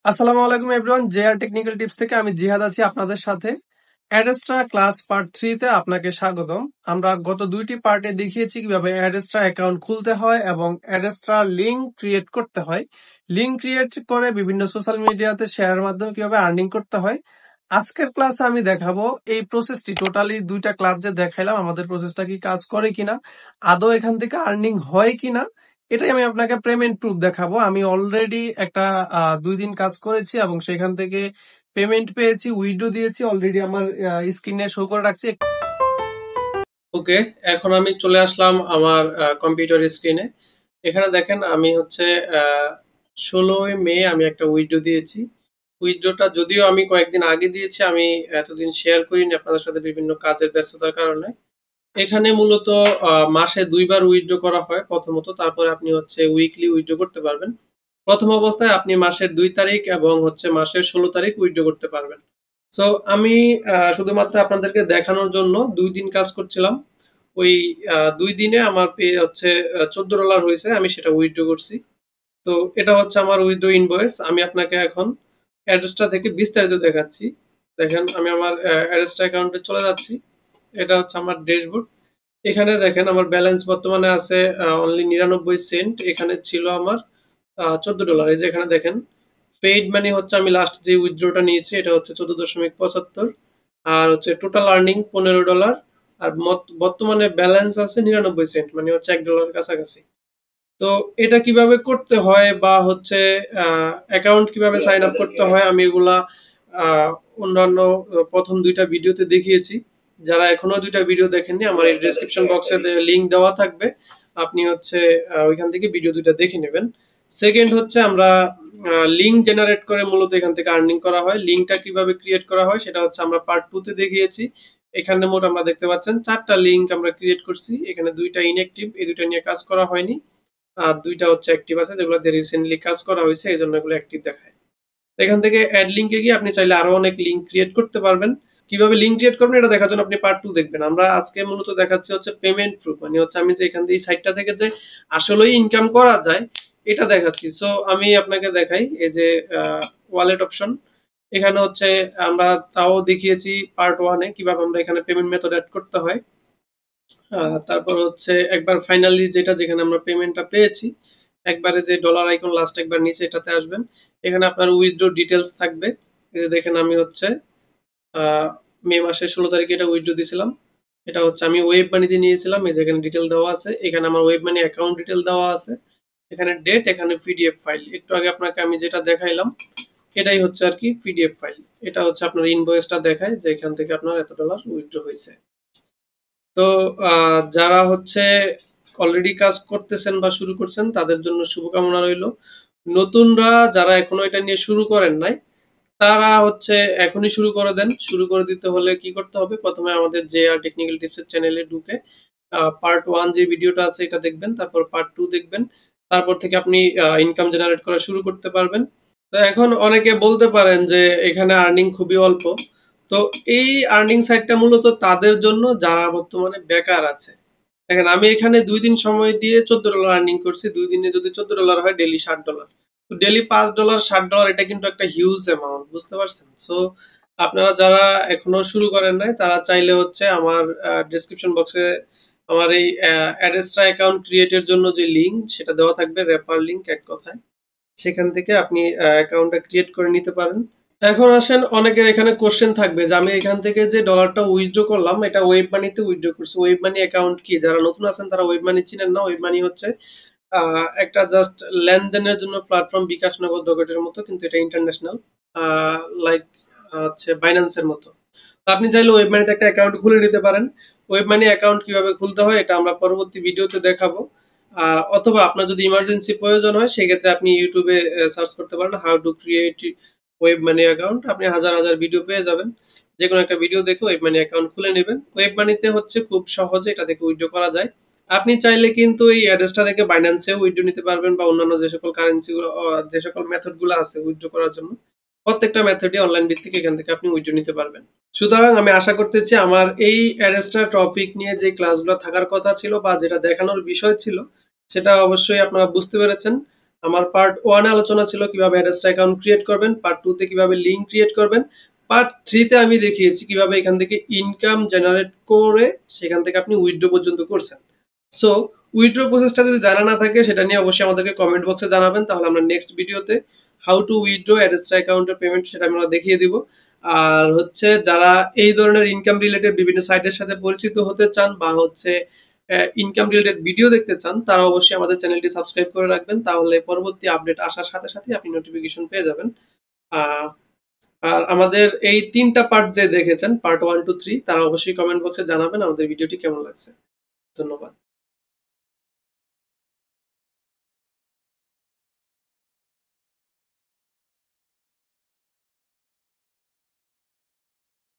আসসালামু আলাইকুম everyone, JR technical tips থেকে আমি জিহাদ আছি আপনাদের সাথে। অ্যাডেস্ট্রা ক্লাস পার্ট 3 তে আপনাকে স্বাগতম। আমরা গত দুইটি পার্টে দেখিয়েছি কিভাবে অ্যাডেস্ট্রা অ্যাকাউন্ট খুলতে হয় এবং অ্যাডেস্ট্রা লিংক ক্রিয়েট করতে হয়। লিংক ক্রিয়েট করে বিভিন্ন সোশ্যাল মিডিয়াতে শেয়ারের মাধ্যমে কিভাবে আর্নিং করতে হয়। আজকের ক্লাসে আমি দেখাবো এই প্রসেসটি, টোটালি দুইটা ক্লাস যে দেখাইলাম আমাদের প্রসেসটা কি কাজ করে কিনা, আদৌ এখান থেকে আর্নিং হয় কিনা, এটাই আমি আপনাকে পেমেন্ট প্রুফ দেখাবো। আমি অলরেডি একটা 2 দিন কাজ করেছি এবং সেখান থেকে পেমেন্ট পেয়েছি, উইথড্র দিয়েছি, অলরেডি আমার স্ক্রিনে শো করে রাখছি। ওকে, এখন আমি চলে আসলাম আমার কম্পিউটার স্ক্রিনে। এখানে দেখেন আমি হচ্ছে 16 মে আমি একটা উইথড্র দিয়েছি। উইথড্রটা যদিও আমি কয়েকদিন আগে দিয়েছি, আমি এতদিন শেয়ার করিনি আপনাদের সাথে বিভিন্ন কাজের ব্যস্ততার কারণে। এখানে মূলত মাসে 2 বার উইথড্র করা হয় প্রথমত, তারপরে আপনি হচ্ছে উইকলি উইথড্র করতে পারবেন। প্রথম অবস্থায় আপনি মাসের 2 তারিখ এবং হচ্ছে মাসের 16 তারিখ উইথড্র করতে পারবেন। সো আমি শুধুমাত্র আপনাদেরকে দেখানোর জন্য 2 দিন কাজ করছিলাম। ওই 2 দিনে আমার পে হচ্ছে $14 হয়েছে, আমি সেটা উইথড্র করছি। তো এটা হচ্ছে আমার উইথড্র ইনভয়েস। আমি আপনাকে এখন অ্যাড্রেসটা থেকে বিস্তারিত দেখাচ্ছি। দেখেন আমি আমার অ্যাড্রেসটা অ্যাকাউন্টে চলে যাচ্ছি। এটা হচ্ছে আমার ড্যাশবোর্ড। এখানে দেখেন আমার ব্যালেন্স বর্তমানে আছে অনলি 99 সেন্ট। এখানে ছিল আমার $14। এই যে এখানে দেখেন পেইড মানি হচ্ছে আমি লাস্ট যে উইথড্রটা নিয়েছি এটা হচ্ছে 14.75, আর হচ্ছে টোটাল আর্নিং $15। আর বর্তমানে ব্যালেন্স আছে 99 সেন্ট, মানে হচ্ছে $1 কাছাকাছি। তো এটা কিভাবে করতে হয় বা হচ্ছে অ্যাকাউন্ট কিভাবে সাইন আপ করতে হয় আমি এগুলা আহ, অন্যান্য প্রথম 2টা ভিডিওতে দেখিয়েছি। যারা এখনো 2টা ভিডিও দেখেননি, আমার এই ডেসক্রিপশন বক্সে লিংক দেওয়া থাকবে, আপনি হচ্ছে ওইখান থেকে ভিডিও 2টা দেখে নেবেন। সেকেন্ড হচ্ছে আমরা লিংক জেনারেট করে মূলত এখান থেকে আর্নিং করা হয়। লিংকটা কিভাবে ক্রিয়েট করা হয় সেটা হচ্ছে আমরা পার্ট 2 তে দেখিয়েছি। এখানে মোট আমরা দেখতে পাচ্ছেন 4টা লিংক আমরা ক্রিয়েট করছি। এখানে 2টা ইনঅ্যাক্টিভ, এই 2টা নিয়ে কাজ করা হয়নি। আর 2টা হচ্ছে অ্যাক্টিভ আছে, যেগুলোতে রিসেন্টলি কাজ করা হয়েছে, এই জন্য এগুলো অ্যাক্টিভ দেখায়। এখান থেকে অ্যাড লিংকে গিয়ে আপনি চাইলে আরো অনেক লিংক ক্রিয়েট করতে পারবেন। কিভাবে লিংক ক্রিয়েট করবেন এটা দেখার জন্য আপনি পার্ট 2 দেখবেন। আমরা আজকে মূলত দেখাচ্ছি হচ্ছে পেমেন্ট প্রুফ, মানে হচ্ছে আমি যে এখান থেকে এই সাইটটা থেকে যে আসলেই ইনকাম করা যায় এটা দেখাচ্ছি। সো আমি আপনাকে দেখাই, এই যে ওয়ালেট অপশন, এখানে হচ্ছে আমরা তাও দেখিয়েছি পার্ট 1 এ কিভাবে আমরা এখানে পেমেন্ট মেথড অ্যাড করতে হয়। তারপর হচ্ছে একবার ফাইনালি যেটা যেখানে আমরা পেমেন্টটা পেয়েছি, একবারে যে ডলার আইকন লাস্ট একবার নিচে এটাতে আসবেন। এখানে আপনার উইথড্র ডিটেলস থাকবে। এই যে দেখেন আমি হচ্ছে মে মাসের 16 তারিখে এটা উইথড্র দিয়েছিলাম। এটা হচ্ছে আমি ওয়েব মানিতে নিয়েছিলাম। এই যে এখানে ডিটেল দেওয়া আছে, এখানে আমার ওয়েব মানি অ্যাকাউন্ট ডিটেল দেওয়া আছে, এখানে ডেট, এখানে পিডিএফ ফাইল। একটু আগে আপনাকে আমি যেটা দেখাইলাম এটাই হচ্ছে আর কি পিডিএফ ফাইল। এটা হচ্ছে আপনার ইনভয়েসটা দেখায় যে এখান থেকে আপনার এত ডলার উইথড্র হয়েছে। তো যারা হচ্ছে অলরেডি কাজ করতেছেন বা শুরু করছেন তাদের জন্য শুভকামনা রইল। নতুনরা যারা এখনো এটা নিয়ে শুরু করেন নাই তারা হচ্ছে এখনই শুরু করে দেন। শুরু করে দিতে হলে কি করতে হবে, প্রথমে আমাদের যে আর টেকনিক্যাল টিপসের চ্যানেলে ঢুকে পার্ট 1 যে ভিডিওটা আছে এটা দেখবেন, তারপর পার্ট 2 দেখবেন, তারপর থেকে আপনি ইনকাম জেনারেট করা শুরু করতে পারবেন। তো এখন অনেকে বলতে পারেন যে এখানে আর্নিং খুবই অল্প। তো এই আর্নিং সাইটটা মূলত তাদের জন্য যারা বর্তমানে বেকার আছে। দেখেন আমি এখানে 2 দিন সময় দিয়ে $14 আর্নিং করছি। 2 দিনে যদি $14 হয়, ডেলি $60। তো ডেলি $5 $60, এটা কিন্তু একটা হিউজ অ্যামাউন্ট, বুঝতে পারছেন? সো আপনারা যারা এখনো শুরু করেন নাই তারা চাইলে হচ্ছে আমার ডেসক্রিপশন বক্সে আমার এই অ্যাডেস্ট্রা অ্যাকাউন্ট ক্রিয়েটের জন্য যে লিংক সেটা দেওয়া থাকবে, রেফার লিংক এক কথায়। সেখান থেকে আপনি অ্যাকাউন্টটা ক্রিয়েট করে নিতে পারেন। এখন আসেন, অনেকের এখানে কোশ্চেন থাকবে যে আমি এখান থেকে যে ডলারটা উইথড্র করলাম এটা ওয়েব মানিতে উইথড্র করছি। ওয়েব মানি অ্যাকাউন্ট কি? যারা নতুন আছেন তারা ওয়েব মানি চিনেন না। ওয়েব মানি হচ্ছে একটা জাস্ট লেনদেনের জন্য প্ল্যাটফর্ম, বিকাশ, নগদ, ডগেটের মতো, কিন্তু এটা ইন্টারন্যাশনাল, লাইক হচ্ছে বাইন্যান্সের মতো। তো আপনি চাইলে ওয়েব মানিতে একটা অ্যাকাউন্ট খুলে নিতে পারেন। ওয়েব মানি অ্যাকাউন্ট কিভাবে খুলতে হয় এটা আমরা পরবর্তী ভিডিওতে দেখাবো। অথবা আপনার যদি ইমার্জেন্সি প্রয়োজন হয় সেক্ষেত্রে আপনি ইউটিউবে সার্চ করতে পারেন how to create web money account. আপনি হাজার হাজার ভিডিও পেয়ে যাবেন। যে কোনো একটা ভিডিও দেখে ওয়েব মানি অ্যাকাউন্ট খুলে নেবেন। ওয়েব মানিতে হচ্ছে খুব সহজে এটা থেকে উইথড্র করা যায়। আপনি চাইলে কিন্তু এই অ্যাড্রেসটা থেকে বাইন্যান্সেও উইথড্র নিতে পারবেন, বা অন্যান্য যে সকল কারেন্সি গুলো, যে সকল মেথড গুলো আছে উইথড্র করার জন্য, প্রত্যেকটা মেথডই অনলাইন ভিত্তিক, এখান থেকে আপনি উইথড্র নিতে পারবেন। সুতরাং আমি আশা করতেছি আমার এই অ্যাড্রেসটা টপিক নিয়ে যে ক্লাসগুলো থাকার কথা ছিল বা যেটা দেখানোর বিষয় ছিল সেটা অবশ্যই আপনারা বুঝতে পেরেছেন। আমার পার্ট 1 এ আলোচনা ছিল কিভাবে অ্যাডেস্ট্রা অ্যাকাউন্ট ক্রিয়েট করবেন, পার্ট 2 তে কিভাবে লিংক ক্রিয়েট করবেন, পার্ট 3 তে আমি দেখিয়েছি কিভাবে এখান থেকে ইনকাম জেনারেট করে সেখান থেকে আপনি উইথড্র পর্যন্ত করছেন। সো উইথড্র প্রসেসটা যদি জানা না থাকে সেটা নিয়ে অবশ্যই আমাদেরকে কমেন্ট বক্সে জানাবেন, তাহলে আমরা নেক্সট ভিডিওতে হাউ টু উইথড্র অ্যাডেস্ট্রা অ্যাকাউন্টের পেমেন্ট সেটা আমরা দেখিয়ে দিব। আর হচ্ছে যারা এই ধরনের ইনকাম রিলেটেড বিভিন্ন সাইটের সাথে পরিচিত হতে চান বা হচ্ছে ইনকাম রিলেটেড ভিডিও দেখতে চান, তারা অবশ্যই আমাদের চ্যানেলটি সাবস্ক্রাইব করে রাখবেন, তাহলে পরবর্তী আপডেট আসার সাথে সাথে আপনি নোটিফিকেশন পেয়ে যাবেন। আহ, আর আমাদের এই 3টা পার্ট যে দেখেছেন, পার্ট 1 2 3, তারা অবশ্যই কমেন্ট বক্সে জানাবেন আমাদের ভিডিওটি কেমন লাগছে। ধন্যবাদ।